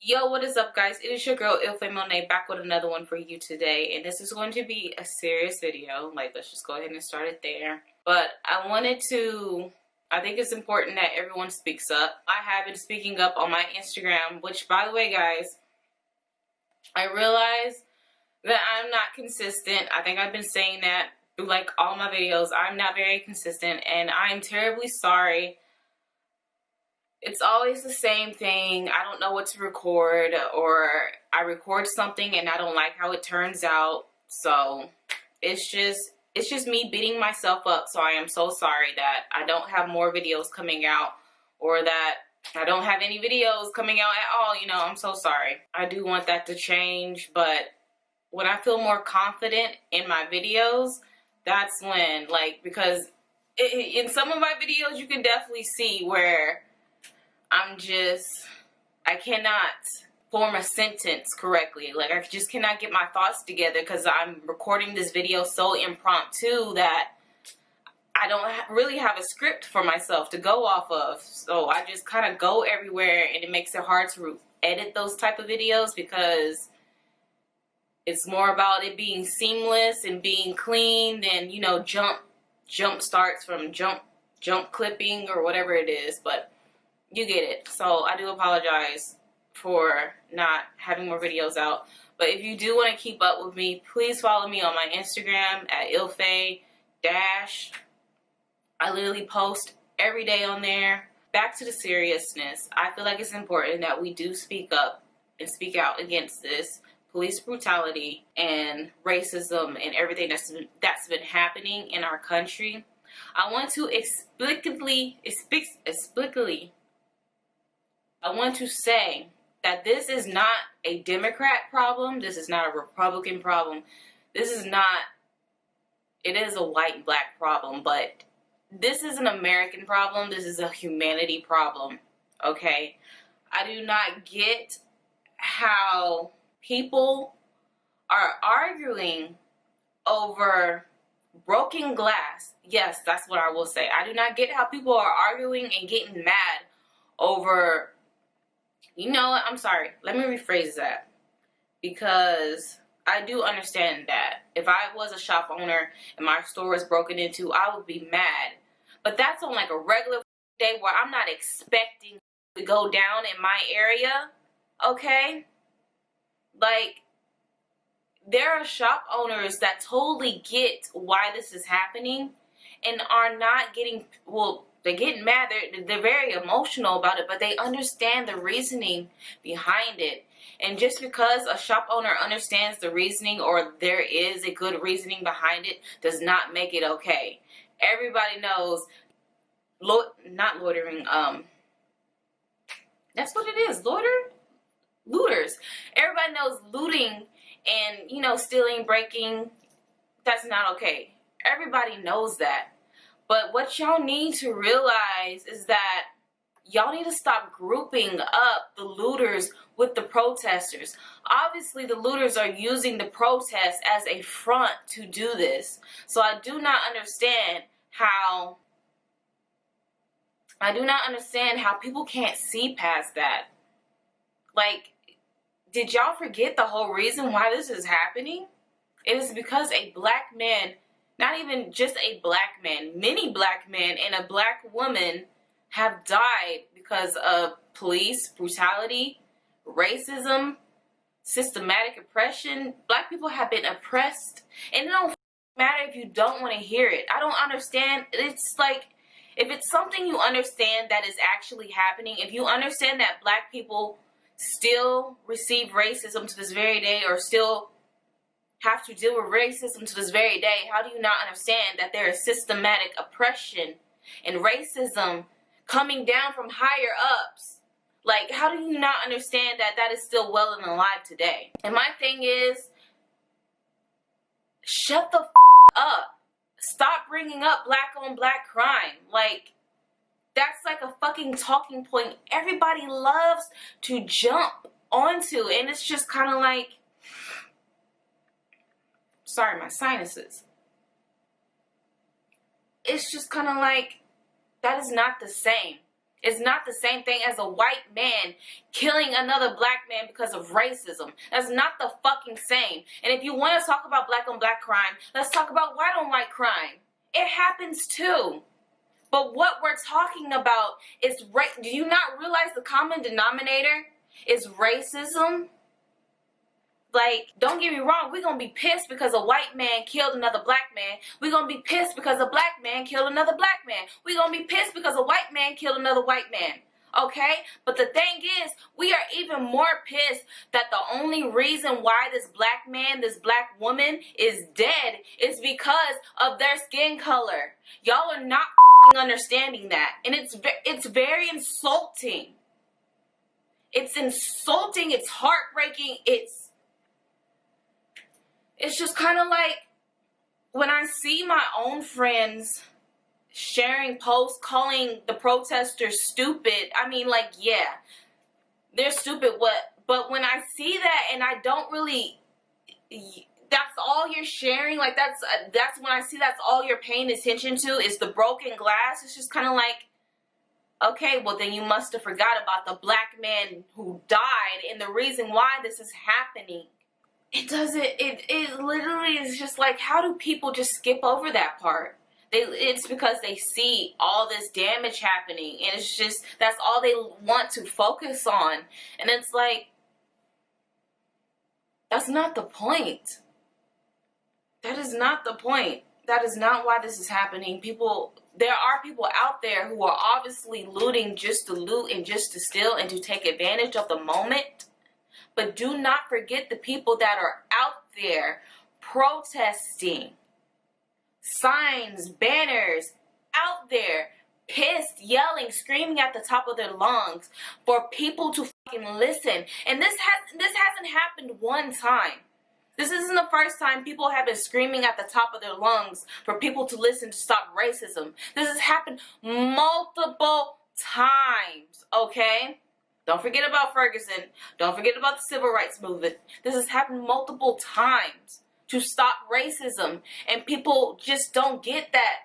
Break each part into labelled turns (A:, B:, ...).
A: Yo, what is up, guys? It is your girl Ilfae Monet back with another one for you today, and this is going to be a serious video. Like, let's just go ahead and start it there. But I think it's important that everyone speaks up. I have been speaking up on my Instagram, which, by the way, guys, I realize that I'm not consistent. I think I've been saying that through like all my videos. I'm not very consistent, and I'm terribly sorry. It's always the same thing. I don't know what to record, or I record something and I don't like how it turns out. So it's just me beating myself up. So I am so sorry that I don't have more videos coming out, or that I don't have any videos coming out at all. I'm so sorry. I do want that to change, but when I feel more confident in my videos, that's when, like, because in some of my videos you can definitely see where I cannot form a sentence correctly. Like, I just cannot get my thoughts together because I'm recording this video so impromptu that I don't really have a script for myself to go off of. So I just kind of go everywhere, and it makes it hard to edit those type of videos because it's more about it being seamless and being clean than, jump starts from jump clipping or whatever it is. But you get it. So I do apologize for not having more videos out. But if you do want to keep up with me, please follow me on my Instagram at Ilfae dash. I literally post every day on there. Back to the seriousness. I feel like it's important that we do speak up and speak out against this police brutality and racism and everything that's been happening in our country. I want to I want to say that this is not a Democrat problem. This is not a Republican problem. It is a white and black problem, but this is an American problem. This is a humanity problem, okay? I do not get how people are arguing over broken glass. Yes, that's what I will say. I do not get how people are arguing and getting mad over... You know what? I'm sorry. Let me rephrase that. Because I do understand that if I was a shop owner and my store was broken into, I would be mad. But that's on like a regular day where I'm not expecting to go down in my area. Okay? Like, there are shop owners that totally get why this is happening and are not getting, well, they're getting mad. They're very emotional about it, but they understand the reasoning behind it. And just because a shop owner understands the reasoning, or there is a good reasoning behind it, does not make it okay. Everybody knows, not loitering, that's what it is, looters. Everybody knows looting and, stealing, breaking, that's not okay. Everybody knows that. But what y'all need to realize is that y'all need to stop grouping up the looters with the protesters. Obviously, the looters are using the protest as a front to do this. So I do not understand how people can't see past that. Like, did y'all forget the whole reason why this is happening? It is because a black man, not even just a black man, many black men and a black woman have died because of police brutality, racism, systematic oppression. Black people have been oppressed, and it don't matter if you don't want to hear it. I don't understand. It's like, if it's something you understand that is actually happening, if you understand that black people still receive racism to this very day, or still have to deal with racism to this very day, how do you not understand that there is systematic oppression and racism coming down from higher ups? Like, how do you not understand that that is still well and alive today? And my thing is, shut the up. Stop bringing up black on black crime. Like, that's like a fucking talking point everybody loves to jump onto, and it's just kind of like, sorry, my sinuses. It's just kind of like, that is not the same. It's not the same thing as a white man killing another black man because of racism. That's not the fucking same. And if you want to talk about black on black crime, let's talk about white on white crime. It happens too. But what we're talking about is, do you not realize the common denominator is racism? Like, don't get me wrong, we're going to be pissed because a white man killed another black man. We're going to be pissed because a black man killed another black man. We're going to be pissed because a white man killed another white man. Okay? But the thing is, we are even more pissed that the only reason why this black man, this black woman is dead is because of their skin color. Y'all are not understanding that. And it's very insulting. It's insulting. It's heartbreaking. It's just kind of like when I see my own friends sharing posts calling the protesters stupid. I mean, like, yeah, they're stupid. But when I see that and I don't really, that's all you're sharing. Like, that's when I see that's all you're paying attention to is the broken glass. It's just kind of like, okay, well then you must have forgot about the black man who died and the reason why this is happening. It literally is just like, how do people just skip over that part? It's because they see all this damage happening and it's just, that's all they want to focus on. And it's like, that's not the point. That is not the point. That is not why this is happening. There are people out there who are obviously looting just to loot and just to steal and to take advantage of the moment. But do not forget the people that are out there protesting. Signs, banners, out there, pissed, yelling, screaming at the top of their lungs for people to fucking listen. And this hasn't happened one time. This isn't the first time people have been screaming at the top of their lungs for people to listen to stop racism. This has happened multiple times, okay? Don't forget about Ferguson. Don't forget about the civil rights movement. This has happened multiple times to stop racism. And people just don't get that.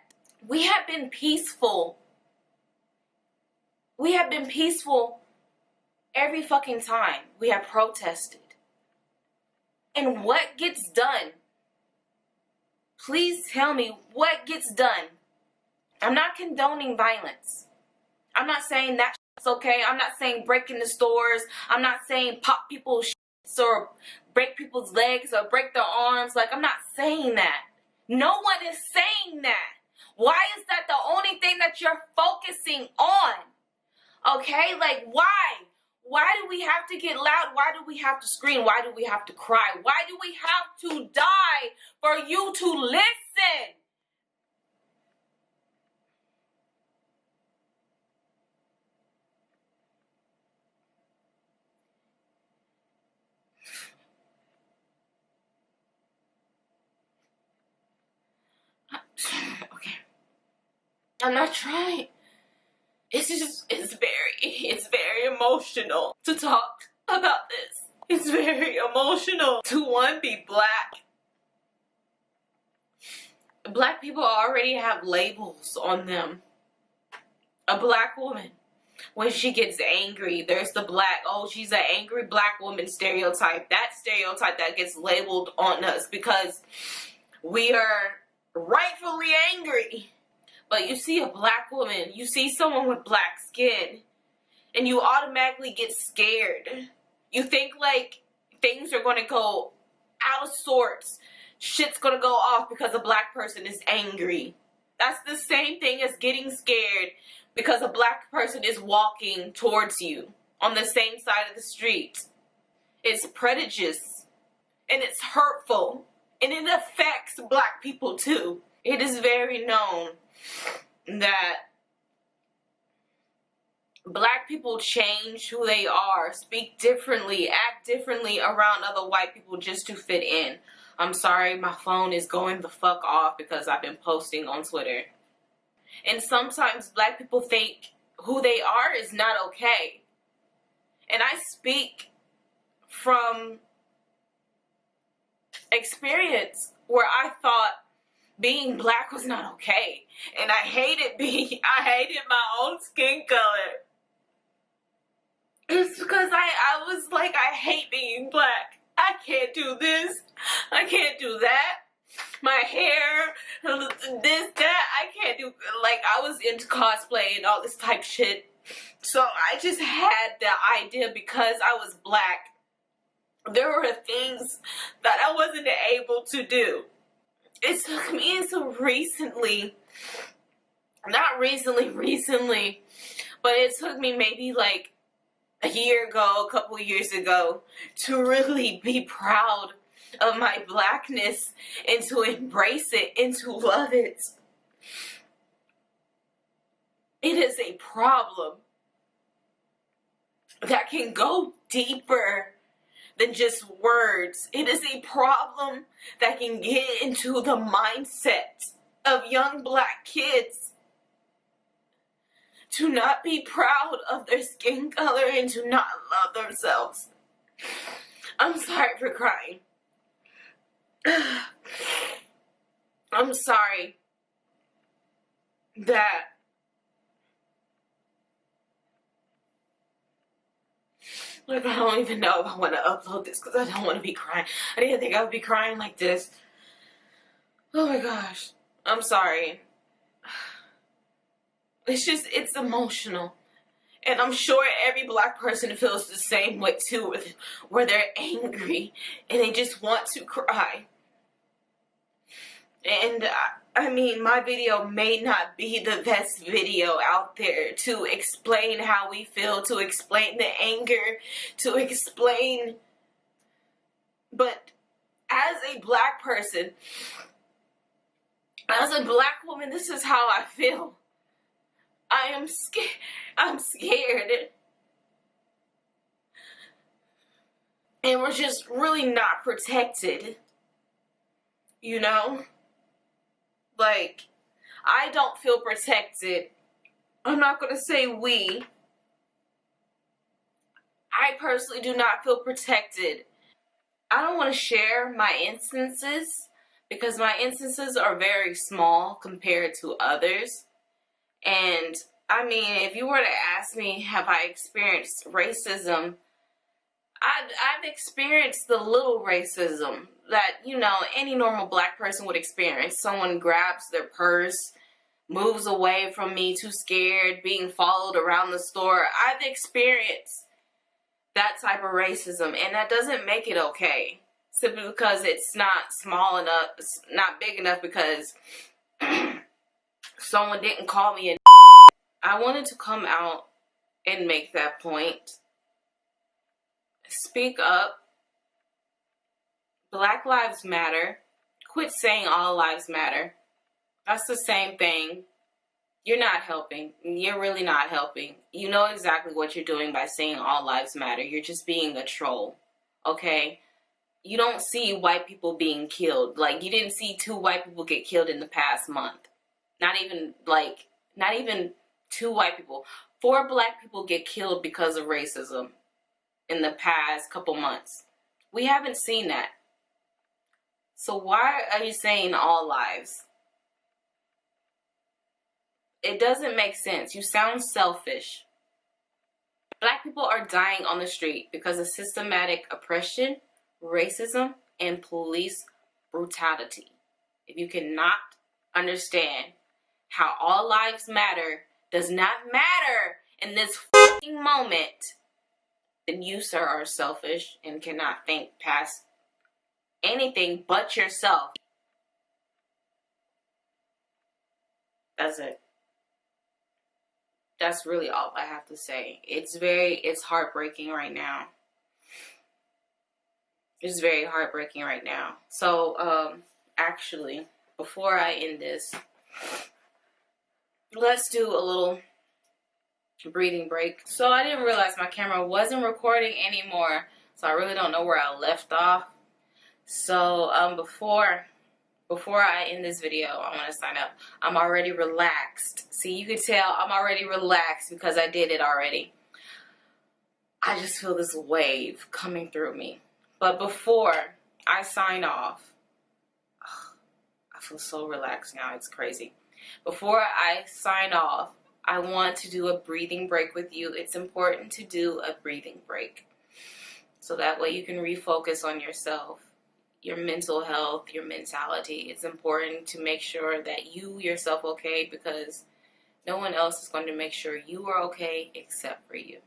A: We have been peaceful. We have been peaceful every fucking time we have protested. And what gets done? Please tell me what gets done. I'm not condoning violence. I'm not saying that it's okay. I'm not saying break into stores. I'm not saying pop people's shits or break people's legs or break their arms. Like, I'm not saying that. No one is saying that. Why is that the only thing that you're focusing on? Okay? Like, why? Why do we have to get loud? Why do we have to scream? Why do we have to cry? Why do we have to die for you to listen? Okay. I'm not trying. It's very emotional to talk about this. It's very emotional to, one, be black. Black people already have labels on them. A black woman, when she gets angry, there's the black, oh, she's an angry black woman stereotype. That stereotype that gets labeled on us because we are rightfully angry. But you see a black woman, you see someone with black skin, and you automatically get scared. You think like things are going to go out of sorts. Shit's going to go off because a black person is angry. That's the same thing as getting scared because a black person is walking towards you on the same side of the street. It's prejudice and it's hurtful and it affects black people too. It is very known that black people change who they are, speak differently, act differently around other white people just to fit in. I'm sorry, my phone is going the fuck off because I've been posting on Twitter. And sometimes black people think who they are is not okay. And I speak from experience where I thought being black was not okay. And I hated my own skin color. It's because I was like, I hate being black. I can't do this. I can't do that. My hair, this, that, I can't do, like, I was into cosplay and all this type shit. So I just had the idea because I was black, there were things that I wasn't able to do. It took me until recently, not recently, but it took me maybe like a year ago, a couple years ago, to really be proud of my blackness and to embrace it and to love it. It is a problem that can go deeper than just words. It is a problem that can get into the mindset of young black kids to not be proud of their skin color and to not love themselves. I'm sorry for crying. I'm sorry that like, I don't even know if I want to upload this because I don't want to be crying. I didn't think I would be crying like this. Oh my gosh. I'm sorry. It's emotional. And I'm sure every black person feels the same way too, where they're angry and they just want to cry. And I mean, my video may not be the best video out there to explain how we feel, to explain the anger, to explain, but as a black person, as a black woman, this is how I feel. I am scared. I'm scared. And we're just really not protected, you know? Like, I don't feel protected. I'm not going to say we. I personally do not feel protected. I don't want to share my instances because my instances are very small compared to others. And, I mean, if you were to ask me, have I experienced racism? I've experienced the little racism that, you know, any normal black person would experience. Someone grabs their purse, moves away from me, too scared, being followed around the store. I've experienced that type of racism, and that doesn't make it okay. Simply because it's not small enough, it's not big enough because someone didn't call me a I wanted to come out and make that point. Speak up. Black lives matter. Quit saying all lives matter. That's the same thing. You're not helping. You're really not helping. You know exactly what you're doing by saying all lives matter. You're just being a troll. Okay? You don't see white people being killed. Like, you didn't see 2 white people get killed in the past month. Not even 2 white people. 4 black people get killed because of racism in the past couple months. We haven't seen that. So why are you saying all lives? It doesn't make sense. You sound selfish. Black people are dying on the street because of systematic oppression, racism, and police brutality. If you cannot understand how all lives matter does not matter in this fucking moment, then you, sir, are selfish and cannot think past anything but yourself. That's it. That's really all I have to say. It's heartbreaking right now. It's very heartbreaking right now. So, actually, before I end this, let's do a little breathing break. So I didn't realize my camera wasn't recording anymore, so I really don't know where I left off. So before I end this video, I want to sign up. I'm already relaxed. See, you can tell I'm already relaxed because I did it already. I just feel this wave coming through me. But before I sign off, I feel so relaxed now. It's crazy. Before I sign off, I want to do a breathing break with you. It's important to do a breathing break, so that way you can refocus on yourself, your mental health, your mentality. It's important to make sure that you yourself okay, because no one else is going to make sure you are okay except for you.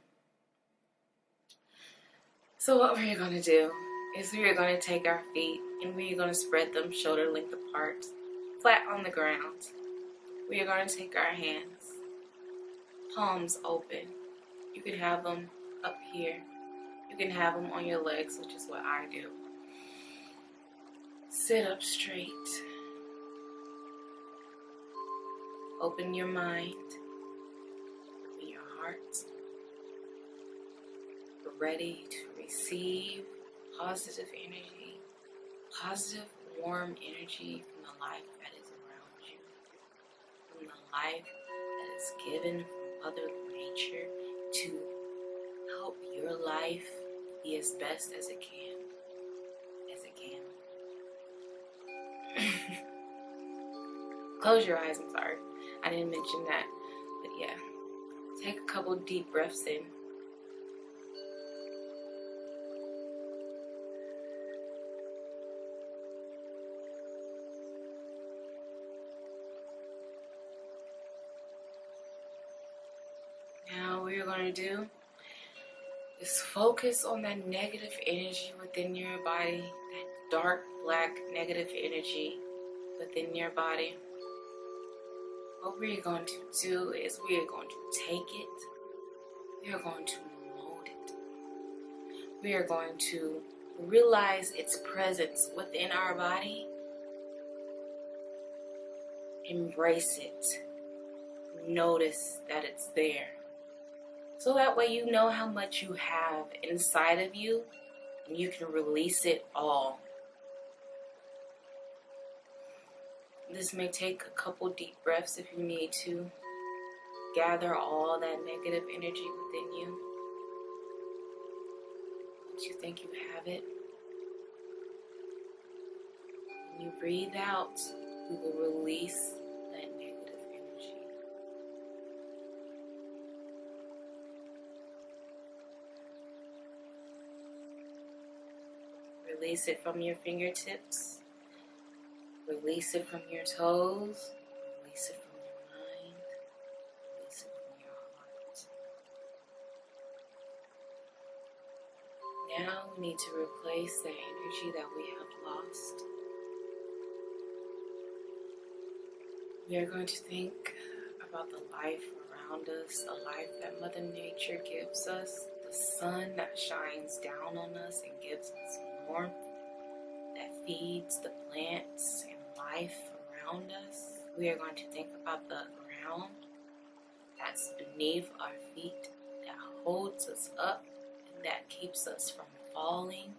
A: So what we're going to do is we're going to take our feet and we're going to spread them shoulder length apart, flat on the ground. We are going to take our hands, palms open. You can have them up here. You can have them on your legs, which is what I do. Sit up straight. Open your mind. Open your heart. You're ready to receive positive energy, positive, warm energy from the life that is around you, from the life that is given from Mother Nature to help your life be as best as it can. Close your eyes, I'm sorry. I didn't mention that. But yeah, take a couple deep breaths in. Now what you're going to do is focus on that negative energy within your body, that dark black negative energy within your body. What we're going to do is we are going to take it, we are going to mold it, we are going to realize its presence within our body, embrace it, notice that it's there. So that way you know how much you have inside of you and you can release it all. This may take a couple deep breaths if you need to. Gather all that negative energy within you. Once you think you have it, when you breathe out, you will release that negative energy. Release it from your fingertips. Release it from your toes. Release it from your mind. Release it from your heart. Now we need to replace the energy that we have lost. We are going to think about the life around us, the life that Mother Nature gives us, the sun that shines down on us and gives us warmth, that feeds the plants and life around us. We are going to think about the ground that's beneath our feet, that holds us up and that keeps us from falling.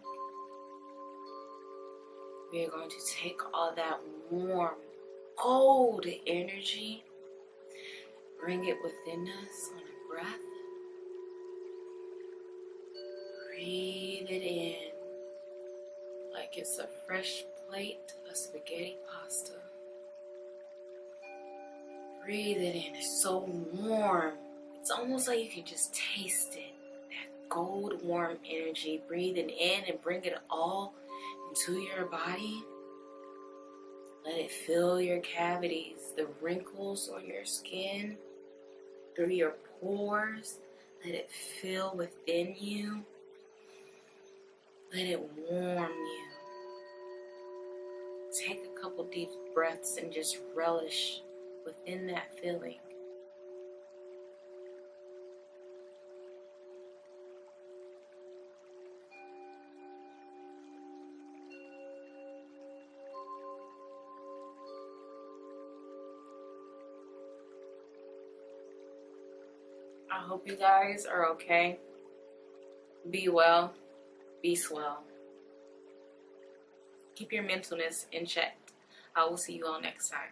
A: We are going to take all that warm, cold energy, bring it within us on a breath. Breathe it in like it's a fresh plate of spaghetti pasta. Breathe it in. It's so warm. It's almost like you can just taste it. That gold warm energy. Breathe it in and bring it all into your body. Let it fill your cavities, the wrinkles on your skin, through your pores. Let it fill within you. Let it warm you. Take a couple deep breaths and just relish within that feeling. I hope you guys are okay. Be well. Be swell. Keep your mentalness in check. I will see you all next time.